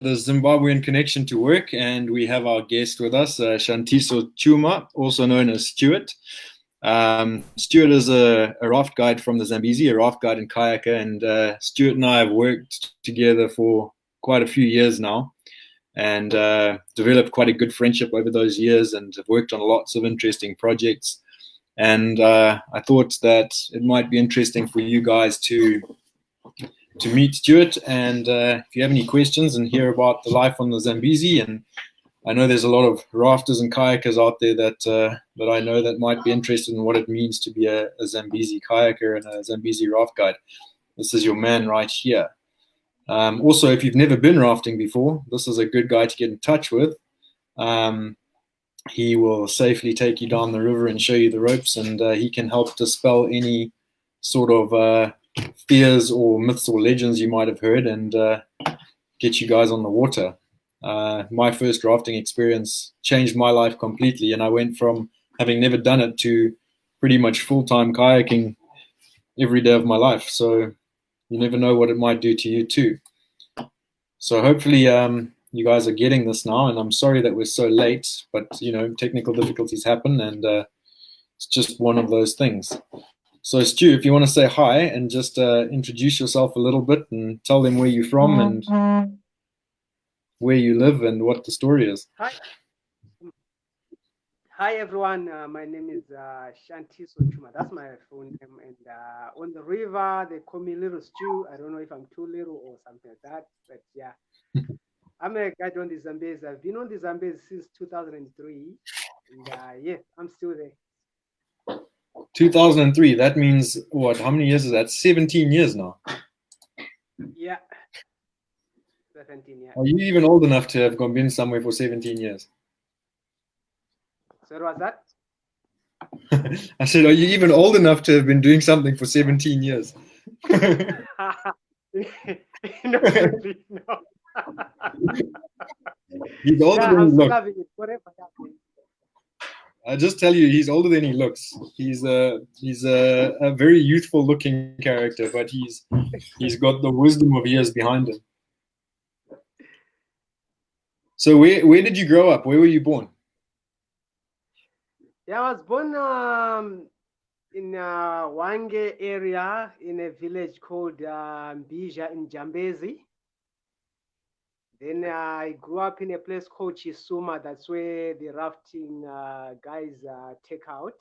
the Zimbabwean connection to work, and we have our guest with us, Shantiso Tshuma, also known as Stuart. Stuart is a raft guide from the Zambezi, a raft guide and kayaker, and Stuart and I have worked together for quite a few years now, and developed quite a good friendship over those years, and have worked on lots of interesting projects. And I thought that it might be interesting for you guys to meet Stuart, and if you have any questions and hear about the life on the Zambezi, and I know there's a lot of rafters and kayakers out there that I know that might be interested in what it means to be a Zambezi kayaker and a Zambezi raft guide. This is your man right here. Also, if you've never been rafting before, this is a good guy to get in touch with. He will safely take you down the river and show you the ropes, and he can help dispel any sort of fears or myths or legends you might have heard, and get you guys on the water. My first rafting experience changed my life completely, and I went from having never done it to pretty much full-time kayaking every day of my life. So you never know what it might do to you too. So hopefully you guys are getting this now, and I'm sorry that we're so late, but technical difficulties happen, and it's just one of those things. So Stu, if you want to say hi and just introduce yourself a little bit and tell them where you're from and where you live and what the story is. Hi everyone, my name is Shantiso Tshuma. That's my full name, and on the river they call me Little Stu. I don't know if I'm too little or something like that, but yeah. I'm a guide on the Zambezi. I've been on the Zambezi since 2003, and yeah, I'm still there. 2003, that means what? How many years is that? 17 years now. Yeah. 17, yeah. Are you even old enough to have been somewhere for 17 years? So what was that? I said, are you even old enough to have been doing something for 17 years? No. He's older than he looks. I just tell you, he's older than he looks. He's a very youthful looking character, but he's got the wisdom of years behind him. So where did you grow up? Where were you born? Yeah, I was born in Wange area, in a village called Mbija in Zambezi. Then I grew up in a place called Chisuma. That's where the rafting guys take out.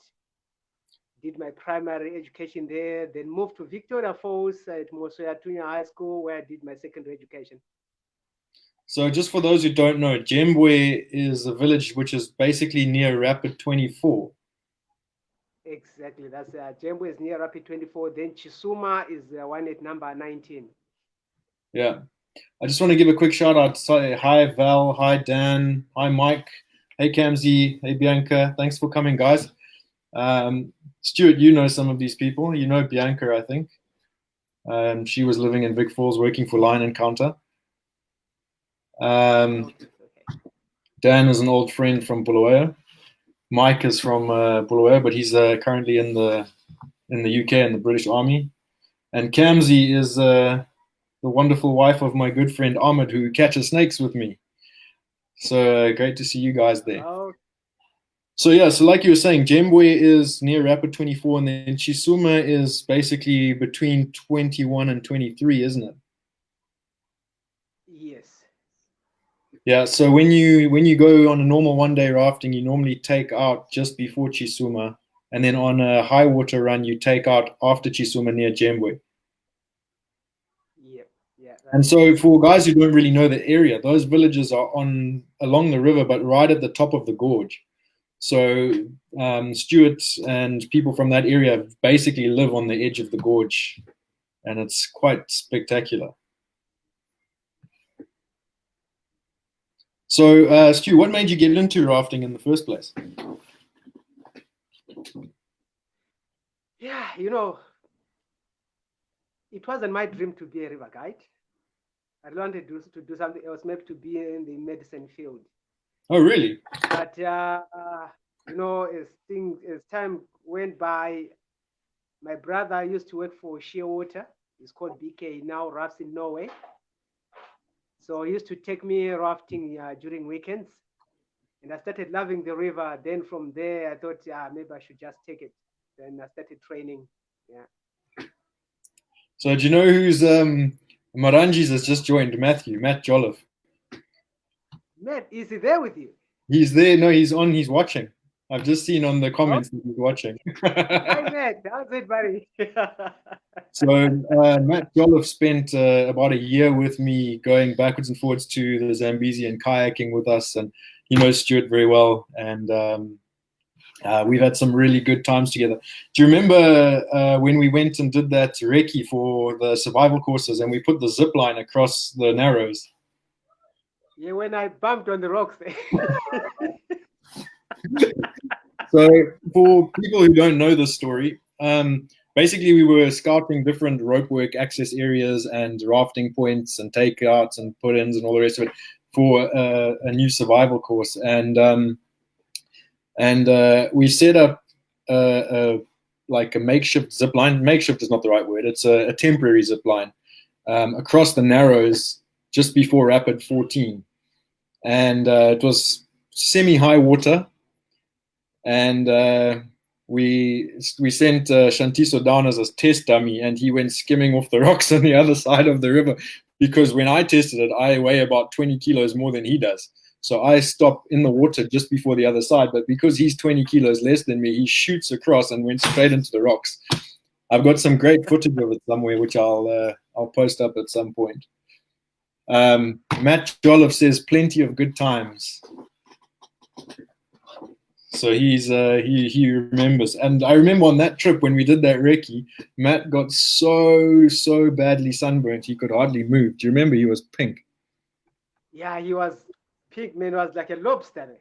Did my primary education there, then moved to Victoria Falls at Mosoya Tunya High School, where I did my secondary education. So just for those who don't know, Zambezi is a village which is basically near Rapid 24. Exactly, that's Zambezi is near Rapid 24. Then Chisuma is one at number 19. Yeah. I just want to give a quick shout out. Say hi Val, hi Dan, hi Mike, hey Kamzi, hey Bianca. Thanks for coming, guys. Stuart, you know some of these people. You know Bianca, I think. She was living in Vic Falls, working for Line Encounter. Dan is an old friend from Bulawayo. Mike is from Bulawayo, but he's currently in the UK in the British Army. And Kamzi is the wonderful wife of my good friend Ahmed, who catches snakes with me. So great to see you guys there. Oh. So yeah, so like you were saying, Zambezi is near Rapid 24, and then Chisuma is basically between 21 and 23, isn't it? Yes. Yeah, so when you go on a normal one-day rafting, you normally take out just before Chisuma, and then on a high water run, you take out after Chisuma near Zambezi. Yeah. And so for guys who don't really know the area, those villages are along the river, but right at the top of the gorge. So Stuart and people from that area basically live on the edge of the gorge, and it's quite spectacular. So, Stu, what made you get into rafting in the first place? Yeah, it wasn't my dream to be a river guide. I wanted to do something else, maybe to be in the medicine field. Oh, really? But as time went by, my brother used to work for Shearwater. It's called BK now, rafts in Norway. So he used to take me rafting during weekends. And I started loving the river. Then from there, I thought, maybe I should just take it. Then I started training. Yeah. So do you know who's Maranjis has just joined? Matt Jolliffe. Matt, is he there with you? He's there. No, he's on. He's watching. I've just seen on the comments that he's watching. Hi, Matt. How's it, buddy? So Matt Jolliffe spent about a year with me going backwards and forwards to the Zambezi and kayaking with us, and he knows Stuart very well, and we've had some really good times together. Do you remember when we went and did that recce for the survival courses and we put the zip line across the Narrows? Yeah, when I bumped on the rocks. So for people who don't know the story, basically we were scouting different rope work access areas and rafting points and takeouts and put-ins and all the rest of it for a new survival course. And we set up like a makeshift zip line. Makeshift is not the right word. It's a temporary zip line across the Narrows just before Rapid 14. And it was semi-high water. And we sent Shantiso down as a test dummy, and he went skimming off the rocks on the other side of the river, because when I tested it, I weigh about 20 kilos more than he does. So I stop in the water just before the other side, but because he's 20 kilos less than me, he shoots across and went straight into the rocks. I've got some great footage of it somewhere, which I'll post up at some point. Matt Jolliffe says plenty of good times. So he remembers. And I remember on that trip when we did that recce, Matt got so badly sunburnt he could hardly move. Do you remember? He was pink. Yeah, he was pink, man. Was like a lobster.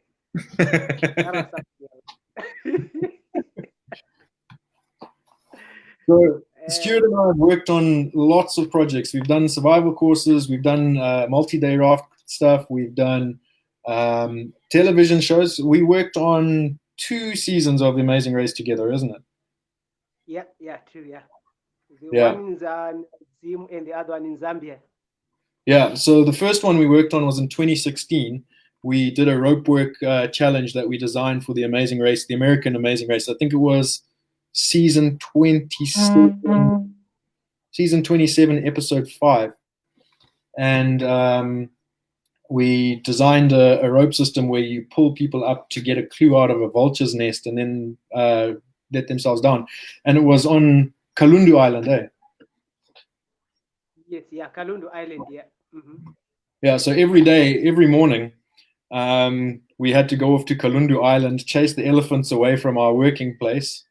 So Stuart and I have worked on lots of projects. We've done survival courses. We've done multi-day raft stuff. We've done television shows. We worked on 2 seasons of The Amazing Race together, isn't it? Yeah, true, yeah. One in Zim and the other one in Zambia. Yeah, so the first one we worked on was in 2016. We did a rope work challenge that we designed for The Amazing Race, the American Amazing Race. I think it was season 27, episode 5. And we designed a rope system where you pull people up to get a clue out of a vulture's nest and then let themselves down. And it was on Kalundu Island, eh? Yes, yeah, Kalundu Island, yeah. Mm-hmm. Yeah, so every day, every morning, we had to go off to Kalundu Island, chase the elephants away from our working place,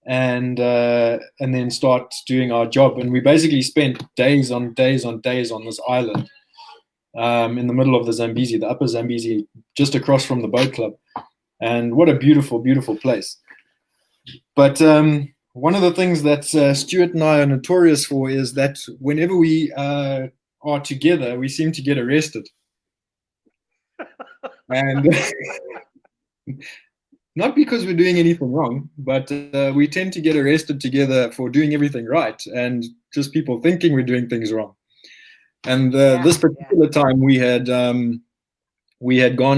and then start doing our job. And we basically spent days on days on days on this island. In the middle of the Zambezi, the upper Zambezi, just across from the boat club. And what a beautiful, beautiful place. But one of the things that Stuart and I are notorious for is that whenever we are together, we seem to get arrested. And not because we're doing anything wrong, but we tend to get arrested together for doing everything right and just people thinking we're doing things wrong. And this particular time, we had gone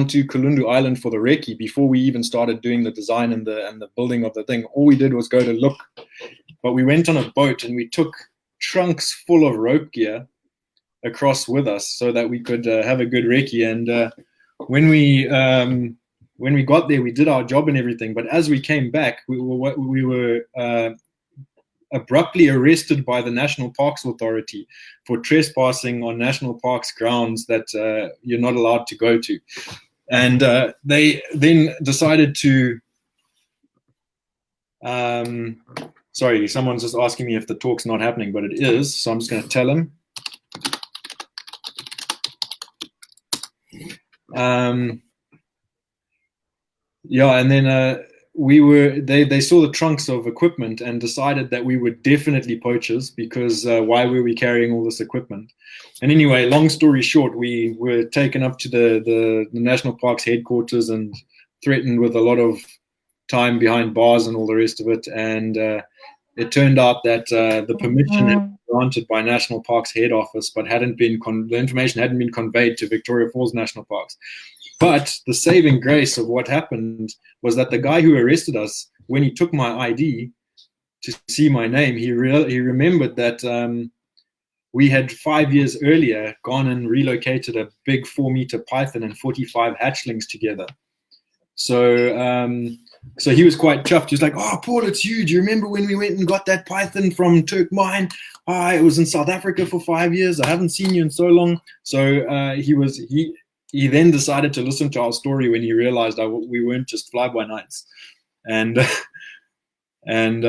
to Kalundu Island for the recce before we even started doing the design and the building of the thing. All we did was go to look, but we went on a boat and we took trunks full of rope gear across with us so that we could have a good recce. And when we got there, we did our job and everything. But as we came back, we were abruptly arrested by the National Parks Authority for trespassing on National Parks grounds that you're not allowed to go to. And they then decided to sorry, someone's just asking me if the talk's not happening, but it is, so I'm just going to tell him. Yeah, and then they saw the trunks of equipment and decided that we were definitely poachers because why were we carrying all this equipment? And anyway, long story short, we were taken up to the National Parks headquarters and threatened with a lot of time behind bars and all the rest of it. And it turned out that the permission had been granted by National Parks head office, but the information hadn't been conveyed to Victoria Falls National Parks. But the saving grace of what happened was that the guy who arrested us, when he took my ID to see my name, he remembered that we had 5 years earlier gone and relocated a big 4-meter python and 45 hatchlings together. So he was quite chuffed. He was like, "Oh, Paul, it's you. Do you remember when we went and got that python from Turk Mine? It was in South Africa for 5 years. I haven't seen you in so long." So he then decided to listen to our story when he realized we weren't just fly-by-nights. And and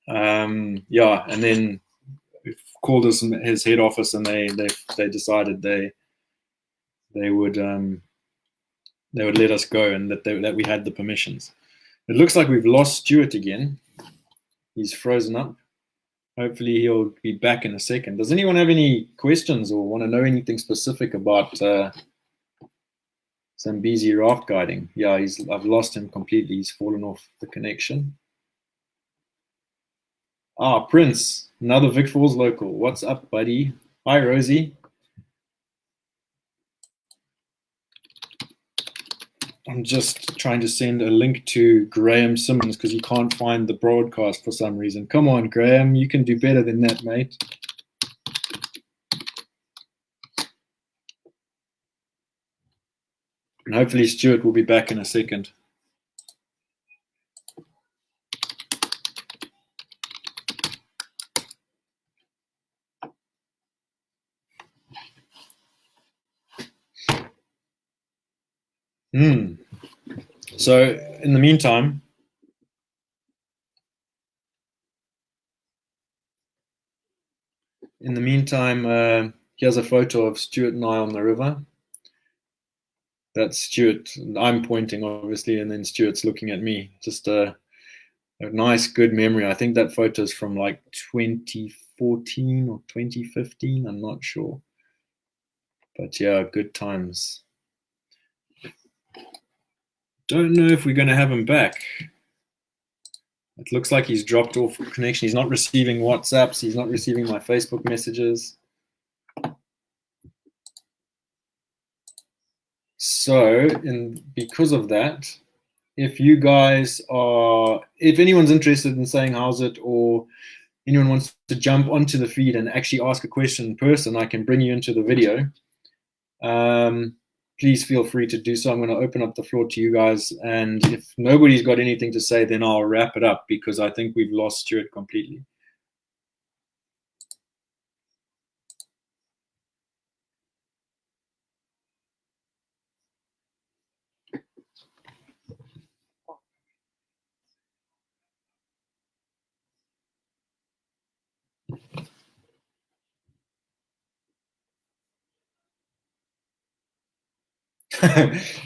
then called us his head office, and they decided they would let us go, and that we had the permissions. It looks like we've lost Stuart again. He's frozen up. Hopefully he'll be back in a second. Does anyone have any questions or want to know anything specific about Zambezi raft guiding? Yeah, I've lost him completely. He's fallen off the connection. Prince, another Vic Falls local. What's up, buddy? Hi, Rosie. I'm just trying to send a link to Graham Simmons because he can't find the broadcast for some reason. Come on, Graham, you can do better than that, mate. And hopefully Stuart will be back in a second. So in the meantime, here's a photo of Stuart and I on the river. That's Stuart. I'm pointing, obviously, and then Stuart's looking at me. Just a nice, good memory. I think that photo is from like 2014 or 2015. I'm not sure. But yeah, good times. Don't know if we're going to have him back. It looks like he's dropped off connection. He's not receiving WhatsApps. He's not receiving my Facebook messages. So, because of that, if anyone's interested in saying how's it, or anyone wants to jump onto the feed and actually ask a question in person, I can bring you into the video. Please feel free to do so. I'm going to open up the floor to you guys. And if nobody's got anything to say, then I'll wrap it up because I think we've lost Stuart completely.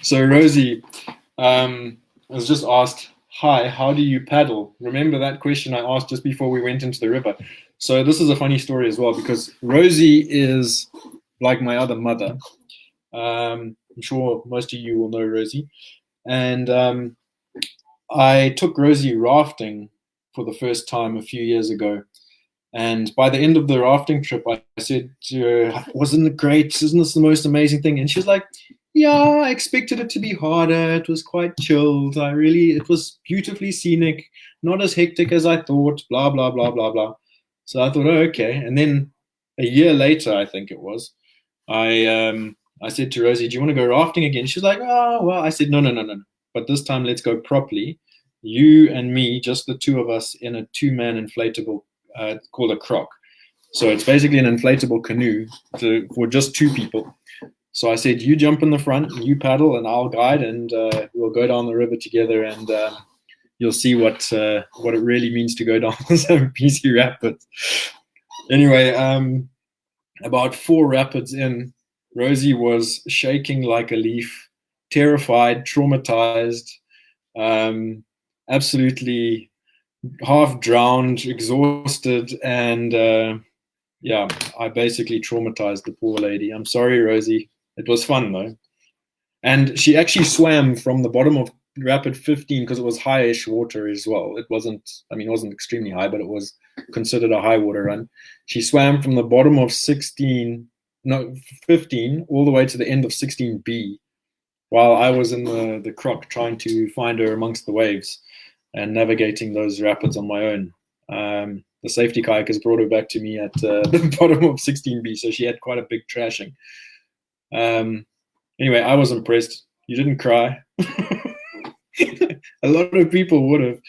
So Rosie, I was just asked, hi, how do you paddle? Remember that question I asked just before we went into the river? So this is a funny story as well, because Rosie is like my other mother. I'm sure most of you will know Rosie. And I took Rosie rafting for the first time a few years ago. And by the end of the rafting trip, I said to her, wasn't it great? Isn't this the most amazing thing? And she was like, yeah, I expected it to be harder. It was quite chilled. It was beautifully scenic, not as hectic as I thought, blah, blah, blah, blah, blah. So I thought, oh, okay. And then a year later, I think it was, I said to Rosie, do you want to go rafting again? She's like, oh, well, I said, no. But this time, let's go properly. You and me, just the two of us in a 2-man inflatable called a croc. So it's basically an inflatable canoe for just 2 people. So I said, you jump in the front, you paddle, and I'll guide, and we'll go down the river together, and you'll see what it really means to go down the Zambezi rapids. Anyway, about 4 rapids in, Rosie was shaking like a leaf, terrified, traumatized, absolutely half drowned, exhausted, and yeah, I basically traumatized the poor lady. I'm sorry, Rosie. It was fun though. And she actually swam from the bottom of rapid 15 because it was high-ish water as well. It wasn't extremely high, but it was considered a high water run. She swam from the bottom of 15 all the way to the end of 16B, while I was in the croc trying to find her amongst the waves and navigating those rapids on my own. The safety kayakers brought her back to me at the bottom of 16B, so she had quite a big trashing. Anyway, I was impressed. You didn't cry. A lot of people would have,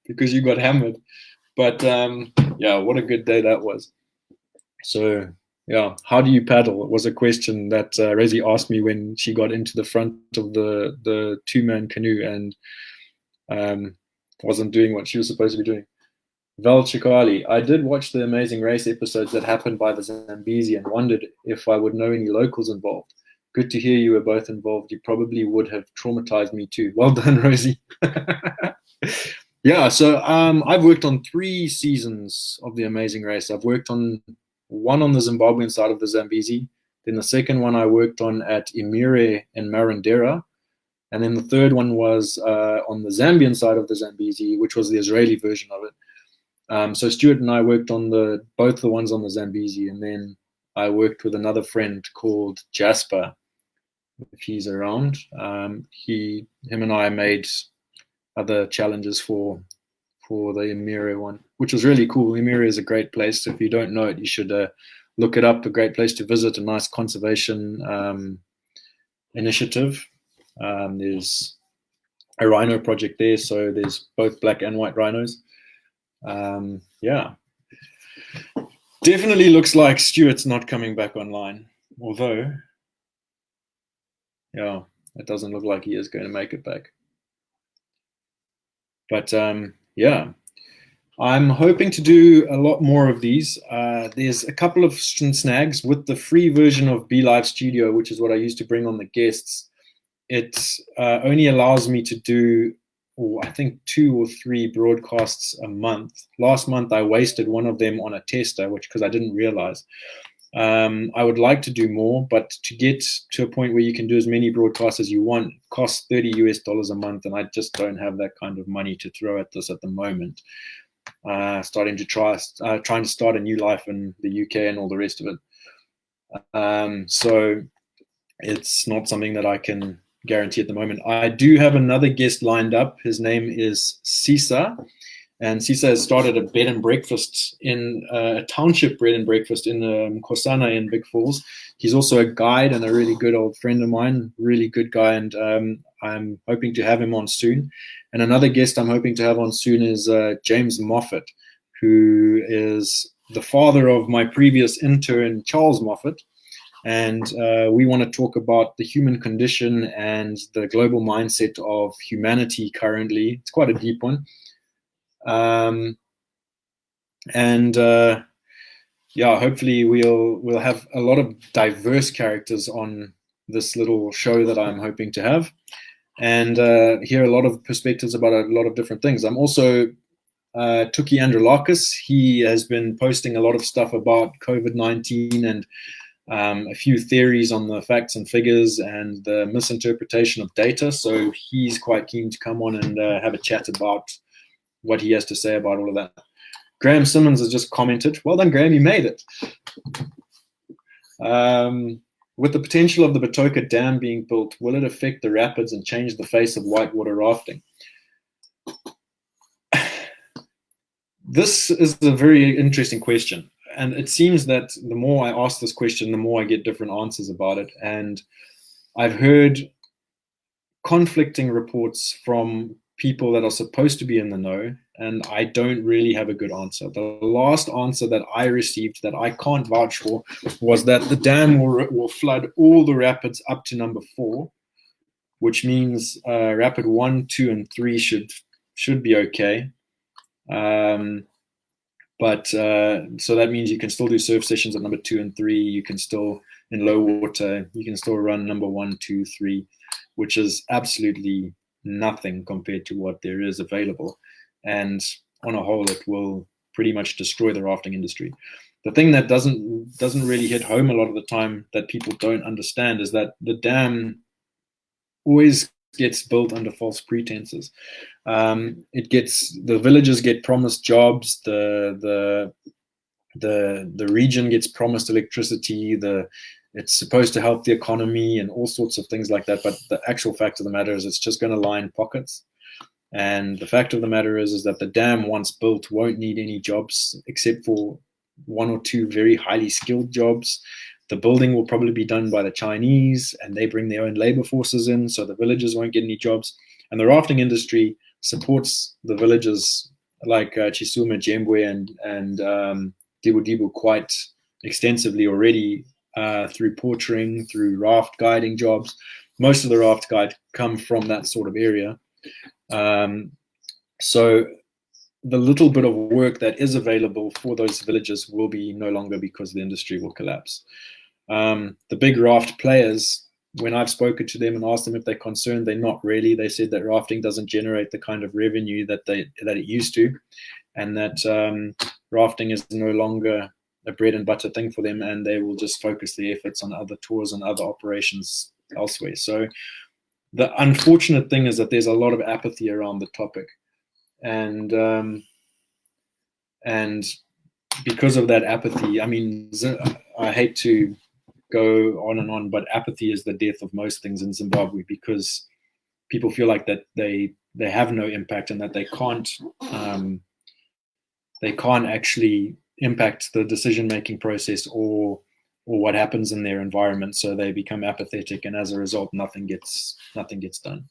because you got hammered. But yeah, what a good day that was. So yeah, how do you paddle? It was a question that Rosie asked me when she got into the front of the two-man canoe and wasn't doing what she was supposed to be doing. Val Chikali, I did watch the Amazing Race episodes that happened by the Zambezi and wondered if I would know any locals involved. Good to hear you were both involved. You probably would have traumatized me too. Well done, Rosie. Yeah, so I've worked on 3 seasons of the Amazing Race. I've worked on one on the Zimbabwean side of the Zambezi. Then the second one I worked on at Imire and Marandera. And then the third one was on the Zambian side of the Zambezi, which was the Israeli version of it. So Stuart and I worked on both the ones on the Zambezi, and then I worked with another friend called Jasper, if he's around. Him and I made other challenges for the Imire one, which was really cool. Imire is a great place. If you don't know it, you should look it up. A great place to visit, a nice conservation initiative. There's a rhino project there, so there's both black and white rhinos. Yeah, definitely looks like Stuart's not coming back online, although yeah, it doesn't look like he is going to make it back. But yeah, I'm hoping to do a lot more of these. There's a couple of snags with the free version of Be Live Studio, which is what I used to bring on the guests. It only allows me to do, I think, 2 or 3 broadcasts a month. Last month, I wasted one of them on a tester, because I didn't realize. I would like to do more, but to get to a point where you can do as many broadcasts as you want costs $30 a month, and I just don't have that kind of money to throw at this at the moment. Trying to start a new life in the UK and all the rest of it. So it's not something that I can guarantee at the moment. I do have another guest lined up. His name is Sisa. And Sisa has started a bed and breakfast in a township bed and breakfast in Kosana in Big Falls. He's also a guide and a really good old friend of mine, really good guy. And I'm hoping to have him on soon. And another guest I'm hoping to have on soon is James Moffat, who is the father of my previous intern, Charles Moffat. And we want to talk about the human condition and the global mindset of humanity currently. It's quite a deep one. Yeah, hopefully we'll have a lot of diverse characters on this little show that I'm hoping to have, and hear a lot of perspectives about a lot of different things. I'm also Tuki Androlakis. He has been posting a lot of stuff about COVID-19 and a few theories on the facts and figures and the misinterpretation of data. So he's quite keen to come on and have a chat about what he has to say about all of that. Graham Simmons has just commented, well done, Graham, you made it. With the potential of the Batoka Dam being built, will it affect the rapids and change the face of whitewater rafting? This is a very interesting question. And it seems that the more I ask this question, the more I get different answers about it. And I've heard conflicting reports from people that are supposed to be in the know, and I don't really have a good answer. The last answer that I received that I can't vouch for was that the dam will flood all the rapids up to number 4, which means rapid 1, 2, and 3 should be okay. But so that means you can still do surf sessions at number 2 and 3. You can still, in low water, you can still run number 1, 2, 3, which is absolutely nothing compared to what there is available. And on a whole, it will pretty much destroy the rafting industry. The thing that doesn't really hit home a lot of the time that people don't understand is that the dam always gets built under false pretenses. The villagers get promised jobs, the region gets promised electricity, it's supposed to help the economy and all sorts of things like that. But the actual fact of the matter is it's just going to line pockets. And the fact of the matter is that the dam, once built, won't need any jobs except for 1 or 2 very highly skilled jobs. The building will probably be done by the Chinese, and they bring their own labor forces in, so the villagers won't get any jobs. And the rafting industry supports the villagers like Chisuma, Jembwe, and Dibu Dibu quite extensively already through portering, through raft guiding jobs. Most of the raft guide come from that sort of area. So the little bit of work that is available for those villages will be no longer because the industry will collapse. The big raft players, when I've spoken to them and asked them if they're concerned, they're not really. They said that rafting doesn't generate the kind of revenue that it used to, and that rafting is no longer a bread and butter thing for them, and they will just focus their efforts on other tours and other operations elsewhere. So the unfortunate thing is that there's a lot of apathy around the topic, and because of that apathy, I mean, I hate to go on and on, but apathy is the death of most things in Zimbabwe, because people feel like that they have no impact and that they can't actually impact the decision-making process or what happens in their environment, so they become apathetic, and as a result, nothing gets done.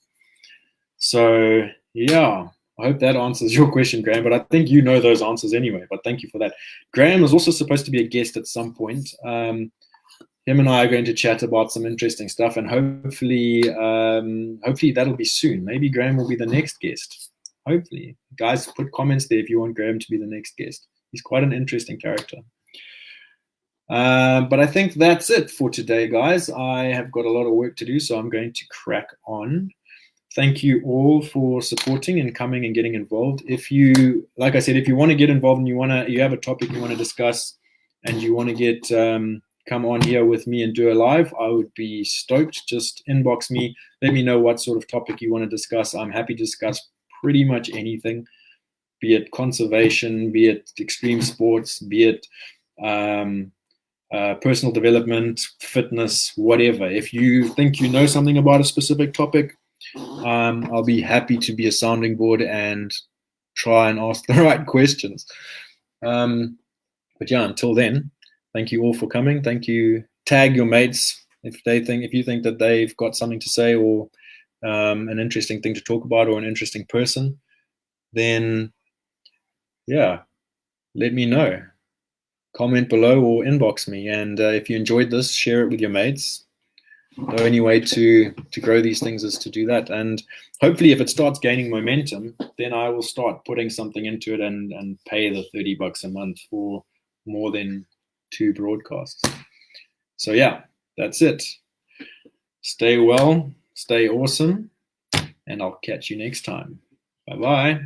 So yeah, I hope that answers your question, Graham, but I think you know those answers anyway, but thank you for that. Graham is also supposed to be a guest at some point. Him and I are going to chat about some interesting stuff, and hopefully that'll be soon. Maybe Graham will be the next guest. Hopefully. Guys, put comments there if you want Graham to be the next guest. He's quite an interesting character. But I think that's it for today, guys. I have got a lot of work to do, so I'm going to crack on. Thank you all for supporting and coming and getting involved. If you, like I said, if you want to get involved and you have a topic you want to discuss and you want to get come on here with me and do a live, I would be stoked. Just inbox me. Let me know what sort of topic you want to discuss. I'm happy to discuss pretty much anything, be it conservation, be it extreme sports, be it personal development, fitness, whatever. If you think you know something about a specific topic, I'll be happy to be a sounding board and try and ask the right questions. But yeah, until then, thank you all for coming. Thank you. Tag your mates if you think that they've got something to say, or an interesting thing to talk about, or an interesting person, then yeah, let me know. Comment below or inbox me. And if you enjoyed this, share it with your mates. The only way to grow these things is to do that. And hopefully if it starts gaining momentum, then I will start putting something into it and pay the $30 a month for more than 2 broadcasts. So yeah, that's it. Stay well, stay awesome, and I'll catch you next time. Bye-bye.